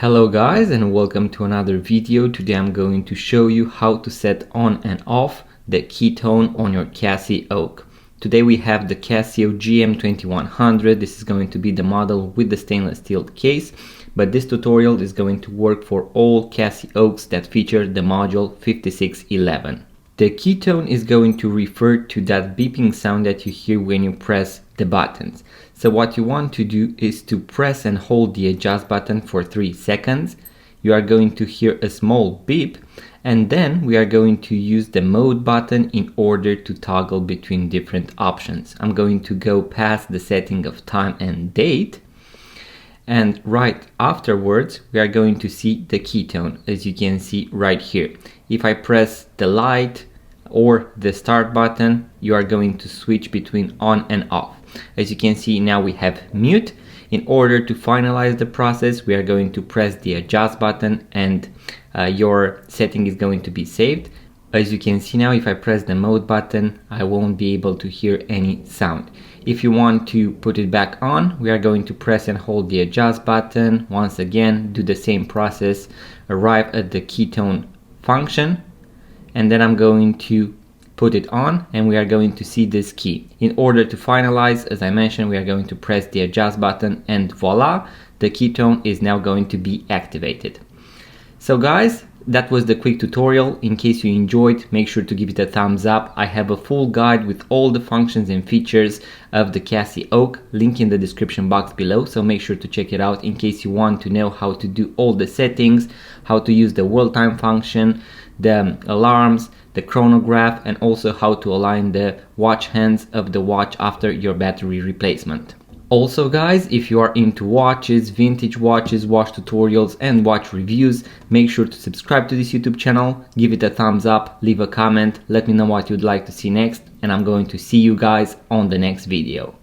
Hello guys, and welcome to another video. Today I'm going to show you how to set on and off the Keytone on your Casioak. Today we have the Casio GM-2100. This is going to be the model with the stainless steel case, but this tutorial is going to work for all Casioaks that feature the module 5611. The Keytone is going to refer to that beeping sound that you hear when you press the buttons. So what you want to do is to press and hold the adjust button for 3 seconds. You are going to hear a small beep, and then we are going to use the mode button in order to toggle between different options. I'm going to go past the setting of time and date, and right afterwards we are going to see the Keytone, as you can see right here. If I press the light or the start button, you are going to switch between on and off. As you can see, now we have mute. In order to finalize the process, we are going to press the adjust button, and your setting is going to be saved. As you can see now, if I press the mode button, I won't be able to hear any sound. If you want to put it back on, we are going to press and hold the adjust button. Once again, do the same process, arrive at the Keytone function, and then I'm going to put it on, and we are going to see this key. In order to finalize, as I mentioned, we are going to press the adjust button, and voila, the Keytone is now going to be activated. So guys, that was the quick tutorial. In case you enjoyed, make sure to give it a thumbs up. I have a full guide with all the functions and features of the Casioak, link in the description box below, so make sure to check it out in case you want to know how to do all the settings, how to use the world time function, the alarms, the chronograph, and also how to align the watch hands of the watch after your battery replacement. Also guys, if you are into watches, vintage watches, watch tutorials and watch reviews, make sure to subscribe to this YouTube channel, give it a thumbs up, leave a comment, let me know what you'd like to see next, and I'm going to see you guys on the next video.